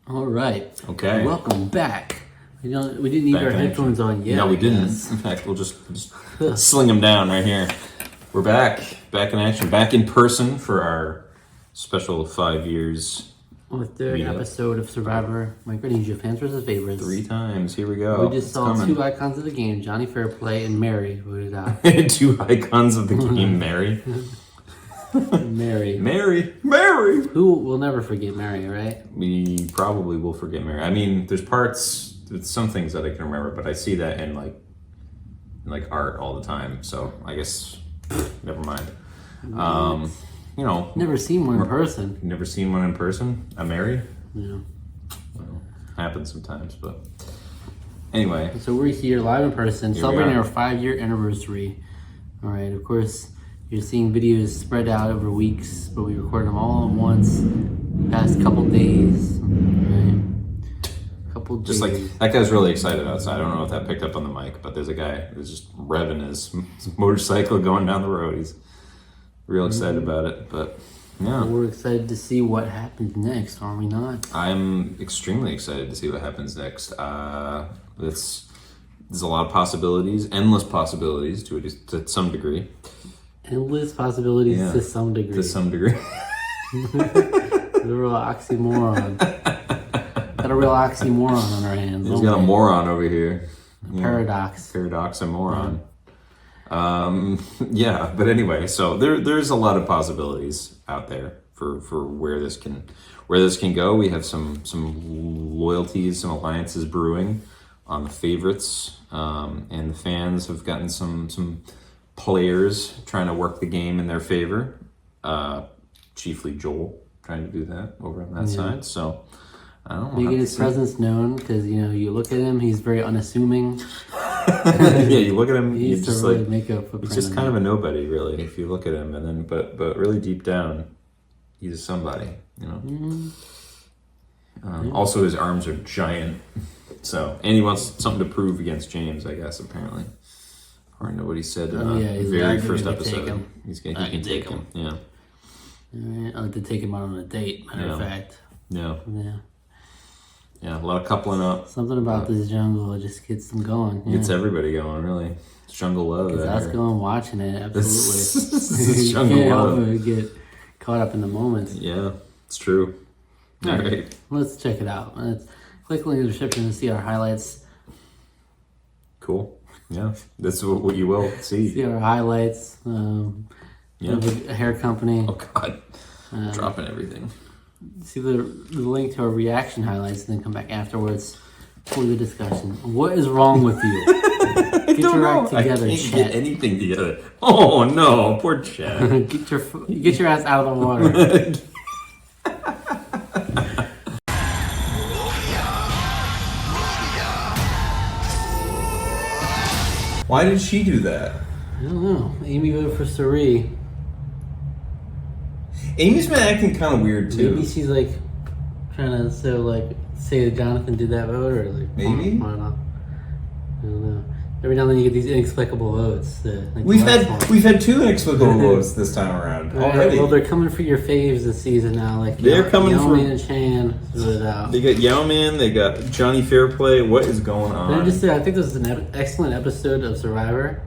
All right. Okay. Welcome back. We didn't need our headphones on yet. No, we didn't. In fact, we'll just sling them down right here. We're back in action, back in person for our special 5 years. The third episode of Survivor Micronesia Fans vs. Favorites. 3 times. Here we go. We just saw two icons of the game, Johnny Fairplay and Mary, voted out. 2 icons of the game, Mary. Mary. Who will never forget Mary, right? We probably will forget Mary. I mean, there's some things that I can remember, but I see that in like art all the time. So I guess never mind. Never seen one in person. Never seen one in person? A Mary? Yeah. Well, happens sometimes, but anyway. So we're here live in person, celebrating our 5-year anniversary. All right, of course, you're seeing videos spread out over weeks, but we record them all at once the past couple days. Right? Just like, that guy's really excited outside. I don't know if that picked up on the mic, but there's a guy who's just revving his motorcycle going down the road. He's real excited about it, but yeah. We're excited to see what happens next, are we not? I'm extremely excited to see what happens next. There's a lot of possibilities, endless possibilities to some degree. Endless possibilities to some degree. To some degree. The real oxymoron. Got a real oxymoron on our hands. He's got a moron over here. Paradox. Paradox and moron. Yeah, but anyway, so there's a lot of possibilities out there for where this can go. We have some loyalties, some alliances brewing on the favorites, and the fans have gotten some players trying to work the game in their favor. Chiefly Joel trying to do that over on that side. So I don't know. Making his presence known because you look at him, he's very unassuming. Yeah, you look at him, he's just really make a footprint. He's just kind of a nobody, really, if you look at him, and then but really deep down, he's somebody, Mm-hmm. Also, his arms are giant, and he wants something to prove against James, I guess. Apparently, according to what he said in the very first episode, he can take him. Yeah. I'd like to take him out on a date. Matter of fact. Yeah. Yeah, a lot of coupling up. Something about this jungle just gets them going. Gets everybody going, really. It's jungle love. That's going watching it, absolutely. This is jungle love. Get caught up in the moment. Yeah, it's true. All right. Let's check it out. Let's click the link in the description to see our highlights. Cool. Yeah, that's what you will see. See our highlights. A hair company. Oh, God. Dropping everything. See the link to our reaction highlights and then come back afterwards for the discussion. What is wrong with you? Get your act together, I can't Chet. get anything together. Oh no, poor Chet. Get your ass out of the water. Why did she do that? I don't know. Amy voted for Cirie. Amy's been acting kind of weird too. Maybe she's like trying to say that Jonathan did that vote, or maybe. I don't know. Every now and then you get these inexplicable votes. We've had 2 inexplicable votes this time around already. Well, they're coming for your faves this season now. They're coming for Yeoman and Chan. They got Yeoman, they got Johnny Fairplay. What is going on? I think this is an excellent episode of Survivor,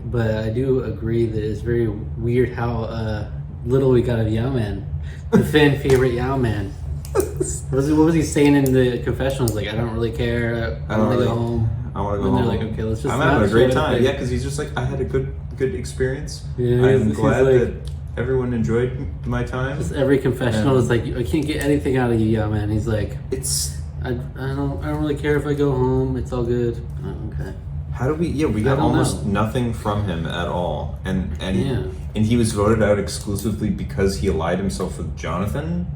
but I do agree that it's very weird how little we got of Yeoman, the fan favorite Yeoman. What was he saying in the confessionals? Like, I don't really care. I want to go home. I want to go home. And they're like, okay, let's just. I'm having a great time. Yeah, because he's just like, I had a good experience. Yeah, I'm glad that everyone enjoyed my time. Just every confessional is like, I can't get anything out of you, Yeoman. He's like, I don't really care if I go home. It's all good. Oh, okay. How do we? Yeah, we got almost nothing from him at all, and he was voted out exclusively because he allied himself with Jonathan.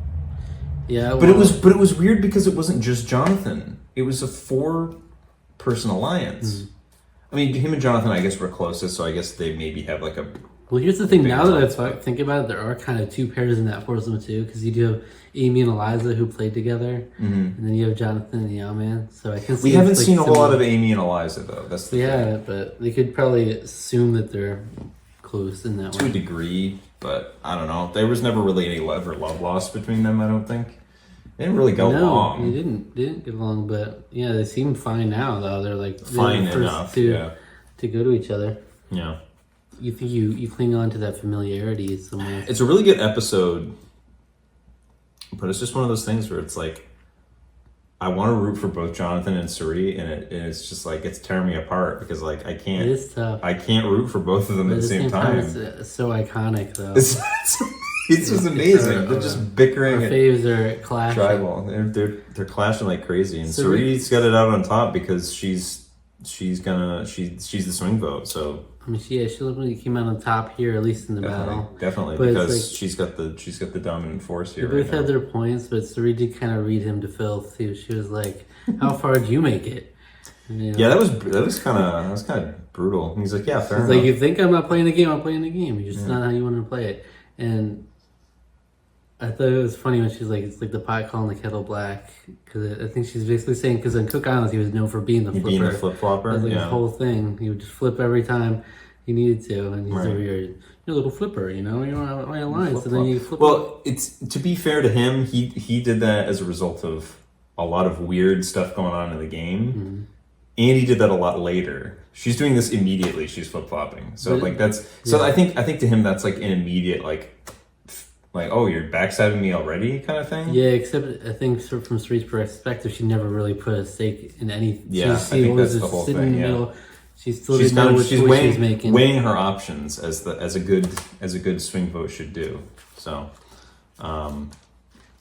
Yeah, but it was weird because it wasn't just Jonathan. It was a 4-person alliance. I mean, him and Jonathan, I guess, were closest, so I guess they maybe have like a. Well, here's the thing. Now that I think about it, there are kind of 2 pairs in that foursome too, because you do have Amy and Eliza who played together, and then you have Jonathan and Yeoman. So I can see we haven't seen a whole lot of Amy and Eliza though. That's the thing. But they could probably assume that they're close in that way. To a degree, but I don't know. There was never really any love or love lost between them, I don't think. They didn't really go No, along. they didn't get along, but yeah, they seem fine now though. They're like Fine the first enough, to yeah. to go to each other. Yeah. You think you cling on to that familiarity somewhere. It's a really good episode, but it's just one of those things where it's like, I want to root for both Jonathan and Cirie, and it's just like, it's tearing me apart because like I It can't is tough. I can't root for both of them But at the same time. it's so iconic though. It's just amazing. They're just bickering Our at faves are clashing. tribal. They're clashing like crazy, and So Cirie's got it out on top because she's the swing vote. So I mean, she literally came out on top here, at least in the battle. definitely But it's because like- she's got the dominant force here. They both right had now. their points, but Cirie did kind of read him to filth too. She was like, "How far did you make it?" And, you know, Yeah, that was kind of brutal. And he's like, yeah, fair It's enough. like, you think I'm not playing the game, I'm playing the game. It's just not how you want to play it. And I thought it was funny when she's like, it's like the pot calling the kettle black. Because I think she's basically saying, because on Cook Islands, he was known for being the flipper. Being the flip flopper, That's like yeah. his whole thing. He would just flip every time he needed to. And he's Right. over here, you're a little flipper, you know? You don't have my lines. So then you flip. Well, it's to be fair to him, he did that as a result of a lot of weird stuff going on in the game. Mm-hmm. And he did that a lot later. She's doing this immediately. She's flip flopping. So But- like that's so I think to him that's like an immediate like oh, you're backstabbing me already kind of thing. Yeah, except I think sort of from Cirie's perspective, she never really put a stake in any. Yeah, she I think was that's the just whole sitting thing, in the yeah. middle. She still She's didn't know kind what of she's choice she was making. weighing her options as a good swing vote should do. So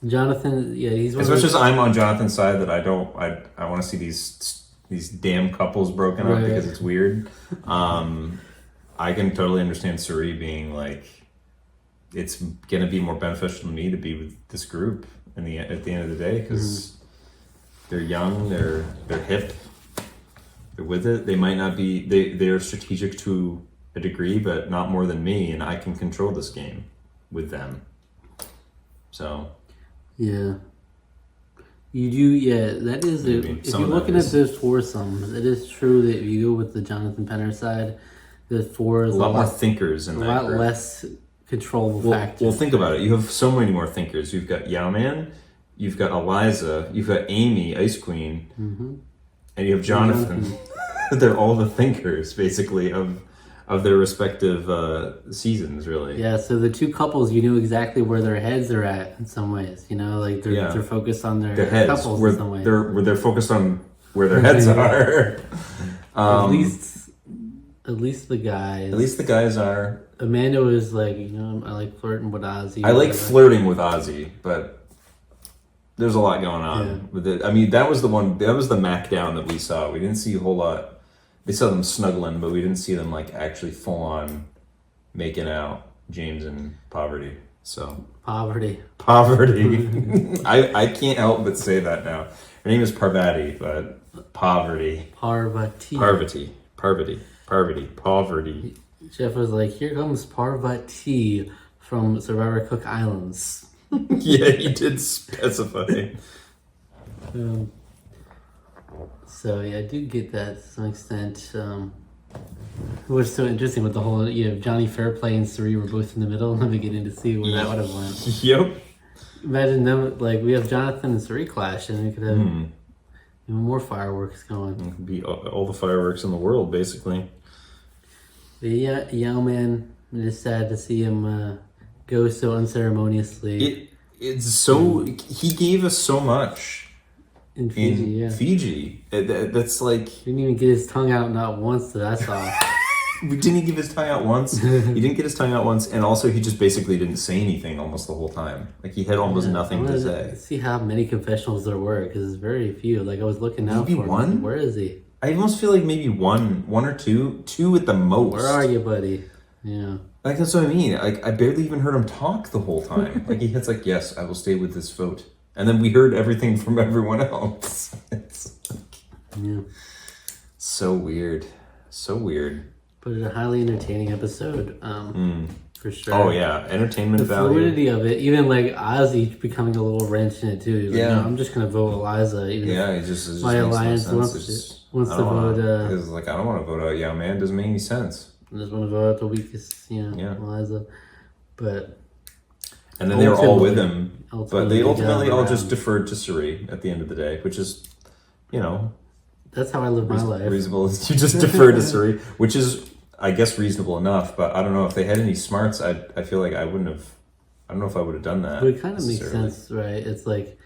Jonathan, yeah, he's one as of much those- as I'm on Jonathan's side that I want to see these damn couples broken up Right. because it's weird. I can totally understand Cirie being like, it's gonna be more beneficial to me to be with this group at the end of the day because they're young, they're hip, they're with it. They might not be they're strategic to a degree, but not more than me, and I can control this game with them. So. Yeah. You do, yeah, that is it. Maybe. If Some you're of that looking at is. those foursomes, it is true that if you go with the Jonathan Penner side, the four is A lot more thinkers in a that lot group. less controllable Well, factor. well, think about it. You have so many more thinkers. You've got Yowman, you've got Eliza, you've got Amy, Ice Queen, and you have Jonathan. They're all the thinkers, basically, of their respective seasons, really. Yeah, so the two couples, you knew exactly where their heads are at in some ways. You know, like they're focused on their Their heads, couples where in some ways. they're focused on where their heads are. At least the guys. At least the guys are. Amanda was like, you know, I like flirting with Ozzy. I like flirting with Ozzy, but there's a lot going on with it. I mean, that was the one. That was the Mac down that we saw. We didn't see a whole lot. We saw them snuggling, but we didn't see them like actually full on making out. James and Poverty. So Poverty. I can't help but say that now. Her name is Parvati, but Poverty. Parvati. Poverty. Jeff was like, here comes Parvati from Survivor Cook Islands. Yeah, he did specify. So yeah, I do get that to some extent. What's so interesting with the whole, you know, Johnny Fairplay and Cirie were both in the middle, and I'm beginning to see where that would have went. Yep. Imagine them, like, we have Jonathan and Cirie clash, and we could have even more fireworks going. It could be all the fireworks in the world, basically. But yeah, Yowman, it is sad to see him go so unceremoniously It's so he gave us so much in Fiji. in Yeah, Fiji. That's like he didn't even get his tongue out not once that I saw. we didn't give his tongue out once. He didn't get his tongue out once, and also he just basically didn't say anything almost the whole time. Like he had almost nothing to say. See how many confessionals there were, because it's very few. Like I was looking now Maybe for him. one? Where is he? I almost feel like maybe one or two at the most. Where are you, buddy? Yeah. Like that's what I mean. Like I barely even heard him talk the whole time. Like he had like, yes, I will stay with this vote, and then we heard everything from everyone else. It's Yeah. so weird, so weird. But it's a highly entertaining episode, for sure. Oh yeah, entertainment The value. fluidity of it, even like Ozzy becoming a little wrench in it too. He's like, Yeah. no, I'm just gonna vote Eliza. Even Yeah, if it just my makes no alliance sense. wants It's- wants I to don't wanna- vote. because like I don't want to vote out. Yeah, man, doesn't make any sense. I just want to vote out the weakest, you know, Yeah. Eliza. But And then they were all with him. But they got ultimately all around. just deferred to Cirie at the end of the day, which is, you know, That's how I live my life. reasonable. You just defer to Cirie, which is, I guess, reasonable enough. But I don't know if they had any smarts. I feel like I wouldn't have. I don't know if I would have done that. But it kind of makes necessarily. sense, right? It's like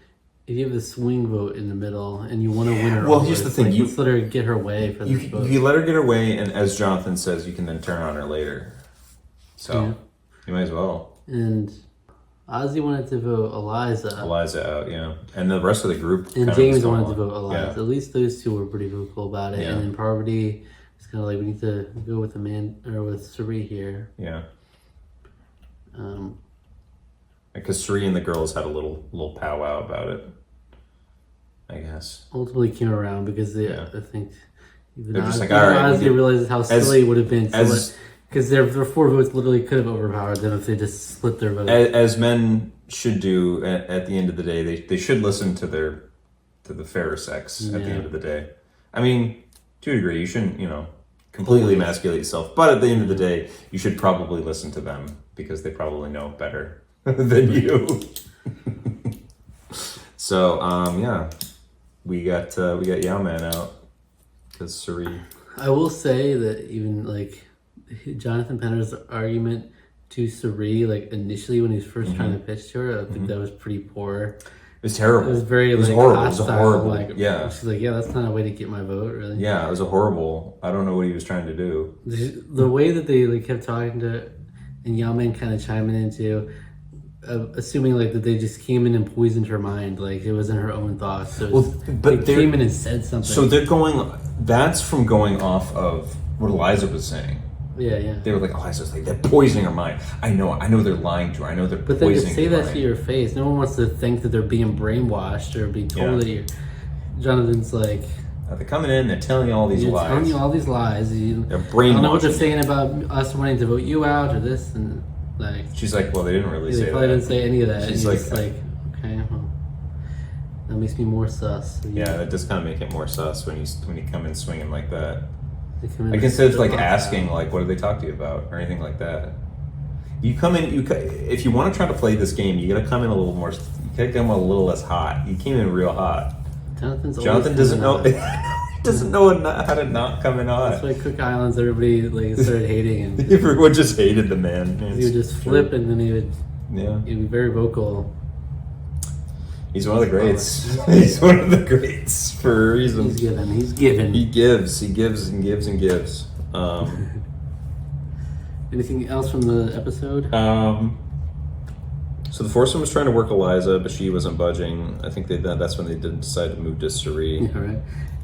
if you have a swing vote in the middle and you want to win her. Well, over, here's the it's thing, like, you- let's let her get her way for this vote. You let her get her way, and as Jonathan says, you can then turn on her later. So Yeah. you might as well. And Ozzy wanted to vote Eliza. Eliza out, yeah, and the rest of the group. And kind of James was going wanted to along. vote Eliza. Yeah. At least those two were pretty vocal about it. Yeah. And then Parvati was kind of like, we need to go with the man or with Cirie here. Yeah, Um, because Cirie and the girls had a little powwow about it. I guess. ultimately came around because they, Yeah. I think even They're just Ozzy, like, all right, we Ozzy get- realizes how silly it would have been. as- Because their 4 votes literally could have overpowered them if they just split their vote. As men should do at the end of the day, they should listen to the fairer sex at the Yeah. end of the day. I mean, to a degree, you shouldn't, completely emasculate yourself. But at the end of the day, you should probably listen to them because they probably know better than you. So, yeah, we got Yao-Man out because Cirie. I will say that even like Jonathan Penner's argument to Cirie, like initially when he was 1st trying to pitch to her, I think that was pretty poor. It was terrible. It was very It was like horrible. It was hostile. horrible. Like, Yeah. she's like, yeah, that's not a way to get my vote, really. Yeah, it was a horrible. I don't know what he was trying to do. The way that they like kept talking to, and Yao-Man kind of chiming into, assuming like that they just came in and poisoned her mind, like it wasn't her own thoughts. So but they came in and said something. So they're going. That's from going off of what Eliza was saying. yeah. They were like, Eliza's like, they're poisoning her mind. I know they're lying to her. I know they're But then to poisoning say her that mind. to your face, no one wants to think that they're being brainwashed or being told Yeah. that you're. Jonathan's like, They're coming in. They're telling you all these you're lies. telling you all these lies. They're I don't know what brainwashing. they're saying about us wanting to vote you out or this and like. She's like, well, they didn't really They say probably that. didn't say any of that. She's and like- it's like, okay, well, that makes me more sus. Yeah, that does kind of make it more sus when you come in swinging like that. They come in Like and instead of spit like rock asking out. like, what did they talk to you about or anything like that. You come in. If you want to try to play this game, you got to come in a little more. You got to come a little less hot. You came in real hot. Jonathan doesn't know. coming He out. doesn't know how to not come in hot. That's why Cook Islands, everybody like started hating him. Everyone just hated the man. He would just flip and then Yeah, he'd be very vocal. he's one of the greats. He's one of the greats for a reason. He's given. He gives and gives and gives. Anything else from the episode? So the foursome was trying to work Eliza, but she wasn't budging. I think that's when they did decide to move to Cirie. Yeah, right.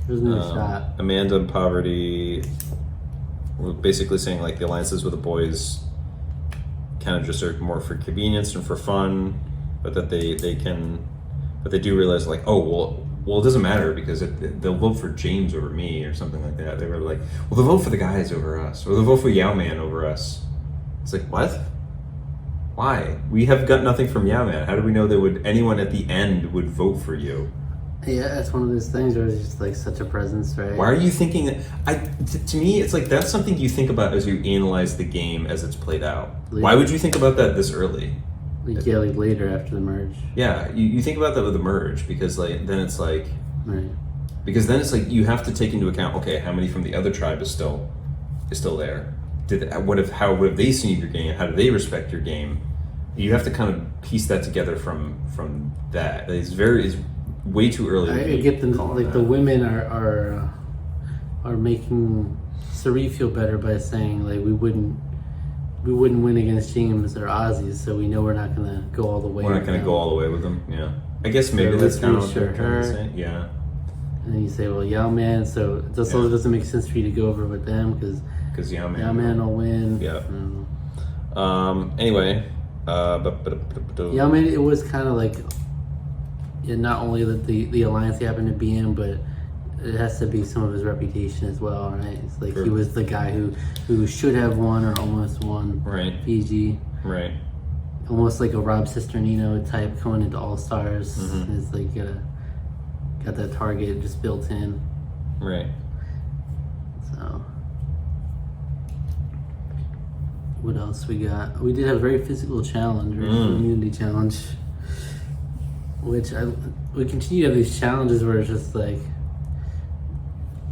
There's no shot. Amanda and Poverty were basically saying like the alliances with the boys kind of just are more for convenience and for fun, but that they do realize like, oh well it doesn't matter because they'll vote for James over me or something like that. They were like, well they'll vote for the guys over us, or they'll vote for Yao-Man over us. It's like, what? Why? We have got nothing from Yao-Man. How do we know anyone at the end would vote for you? Yeah, it's one of those things where it's just like such a presence, right? Why are you thinking that? To me, it's like that's something you think about as you analyze the game as it's played out. Why would you think about that this early? Like later after the merge. Yeah, you think about that with the merge because then it's like Right. you have to take into account, okay, how many from the other tribe is still there? How have they seen your game? How do they respect your game? You have to kind of piece that together from that. It's way too early. I get them like the women are making Cirie feel better by saying like we wouldn't win against James or Ozzy, so we know we're not gonna go all the way. We're not going to go all the way with them. Yeah, I guess maybe So that's let's kind of what reassure they're trying to her. say. Yeah, And then you say, well, Yao-Man, so it also doesn't make sense for you to go over with them because because Yao-Man. Yao-Man will win. Yeah. I don't know. Anyway, Yao-Man, it was kind of like not only that the alliance he happened to be in, but it has to be some of his reputation as well, right? It's like Sure. he was the guy who should have won or almost won Right. Fiji. Right. Almost like a Rob Cisternino type going into All Stars. Mhm. It's like got that target just built in. Right. So What else we got? We did have a very physical challenge, or community challenge, which we continue to have these challenges where it's just like,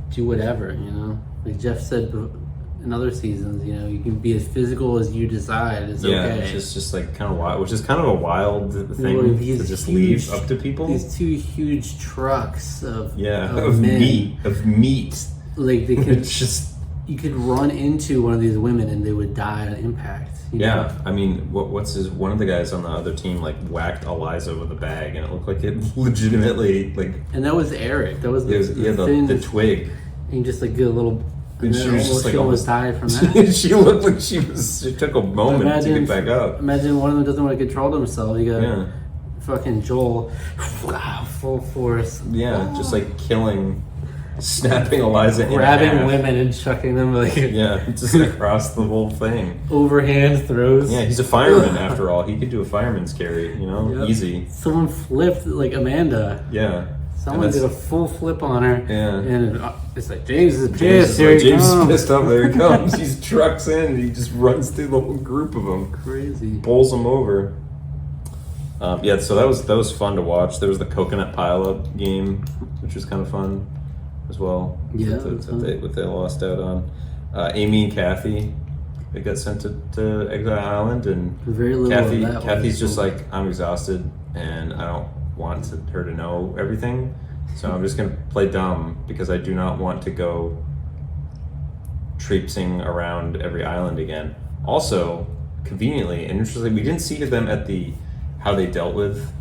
do whatever, you know? Like Jeff said in other seasons, you know, you can be as physical as you decide. It's okay. It's just like kind of wild, which is kind of a wild thing to just leave up to people. These two huge trucks of meat. Like they could just. You could run into one of these women and they would die on impact. You know? I mean, one of the guys on the other team like whacked Eliza with a bag, and it looked like it legitimately like. And that was Eric. That was the twig. And just like get a little. And she was just like almost died from that. She looked like she took a moment to get back up. Imagine one of them doesn't want to control themselves. You got fucking Joel, full force. Yeah, just like killing. Snapping Eliza in grabbing women and chucking them like just across the whole thing. Overhand throws. Yeah, he's a fireman after all. He could do a fireman's carry, you know, easy. Someone flipped like Amanda. Yeah. Someone did a full flip on her. Yeah. And it's like James is pissed. James is pissed off. There he comes. He trucks in and he just runs through the whole group of them. Crazy. Bowls them over. So that was fun to watch. There was the coconut pile-up game, which was kind of fun as well. What they lost out on. Amy and Kathy, they got sent to Exile Island, and very little Kathy's just like, I'm exhausted and I don't want her to know everything, so I'm just gonna play dumb because I do not want to go traipsing around every island again. Also, conveniently and interestingly, we didn't see them at how they dealt with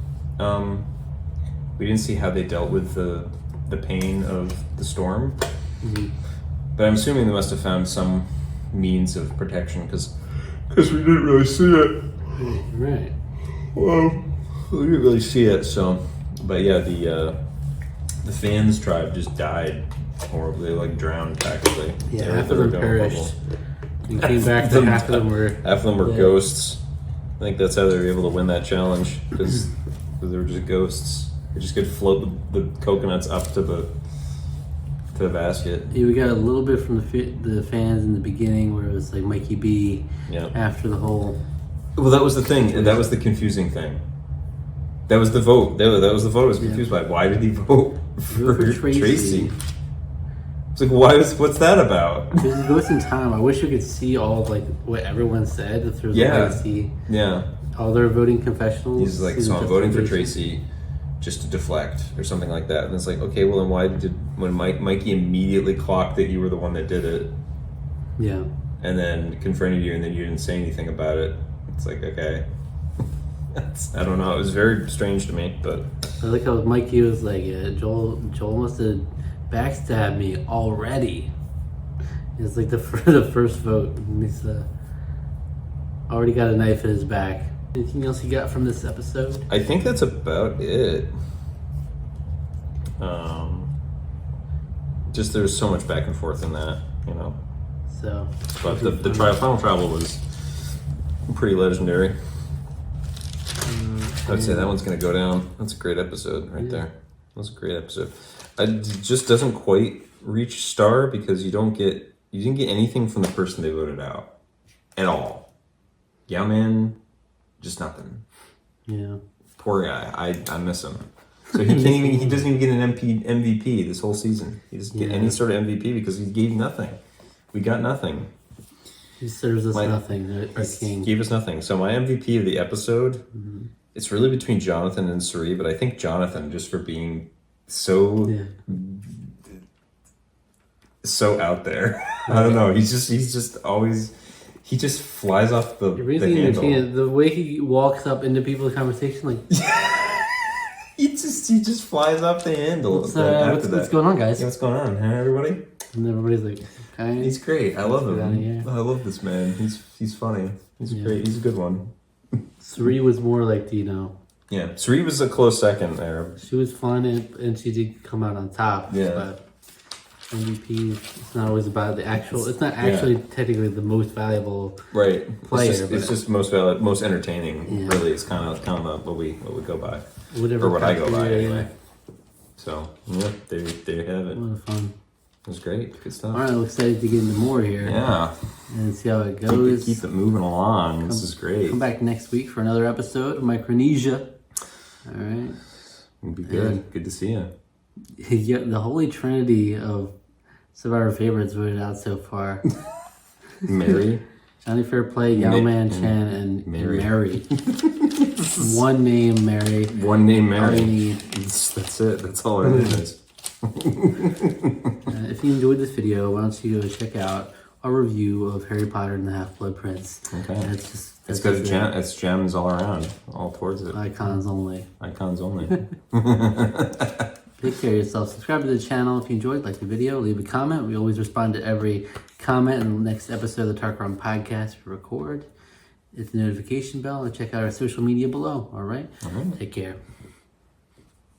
the pain of the storm. But I'm assuming they must have found some means of protection because we didn't really see it. Right. Well, we didn't really see it. So, but yeah, the Fans tribe just died horribly, like drowned practically. Yeah, half of them perished. And came back to half of them were ghosts. I think that's how they were able to win that challenge because they were just ghosts. They just could float the coconuts up to the basket. Yeah, we got a little bit from the Fans in the beginning where it was like Mikey B after the whole... Well, that was the thing. That was the confusing thing. That was the vote. That was the vote I was confused by. Why did he vote for Tracy? It's like, what's that about? Because it goes in time. I wish you could see all of, like, what everyone said. If there was a way to see all their voting confessionals. He's like, so I'm voting for Tracy just to deflect or something like that. And it's like, okay, well then why when Mikey immediately clocked that you were the one that did it, and then confronted you and then you didn't say anything about it, it's like, okay. I don't know, it was very strange to me, but I like how Mikey was like, Joel must have backstabbed me already. It's like the first vote, and he's already got a knife in his back. Anything else you got from this episode? I think that's about it. Just there's so much back and forth in that, you know. So, but the final travel was pretty legendary. I'd say that one's gonna go down. That's a great episode right there. That's a great episode. It just doesn't quite reach star because you didn't get anything from the person they voted out at all. Yeah, man. Just nothing. Yeah. Poor guy. I miss him. So he doesn't even get an MVP this whole season. He doesn't get any sort of MVP because he gave nothing. We got nothing. He serves us nothing. Our king gave us nothing. So my MVP of the episode, it's really between Jonathan and Cirie, but I think Jonathan just for being so out there. I don't know. He's just always. He just flies off the handle. The way he walks up into people's conversation, like he just flies off the handle. What's going on, guys? Yeah, what's going on, huh, everybody? And everybody's like, okay. He's great. I love him. I love this man. He's funny. He's great. He's a good one. Cirie was more like Yeah, Cirie was a close second there. She was fun and she did come out on top. Yeah. But MVP, it's not always about the actual. It's not actually technically the most valuable player. It's just most valid, most entertaining. Yeah. Really, it's kind of what we go by, or what I go by anyway. So yeah, there you have it. A lot of fun. It was great. Good stuff. All right, I'm excited to get into more here. Yeah. And see how it goes. Keep it moving along. This is great. Come back next week for another episode of Micronesia. All right. It'll be good. Good to see you. Yeah, the holy trinity of Survivor favorites voted out so far. Mary. Johnny Fairplay, Yao Man Chen, and Mary. One name, Mary. One name, Mary. All you need. That's it. That's all it is. If you enjoyed this video, why don't you go check out our review of Harry Potter and the Half-Blood Prince. Okay. And it's got it's gems all around, all towards it. Icons only. Icons only. Take care of yourself. Subscribe to the channel if you enjoyed. Like the video. Leave a comment. We always respond to every comment in the next episode of the Tarqaron podcast we record. Hit the notification bell and check out our social media below. All right? All right. Take care.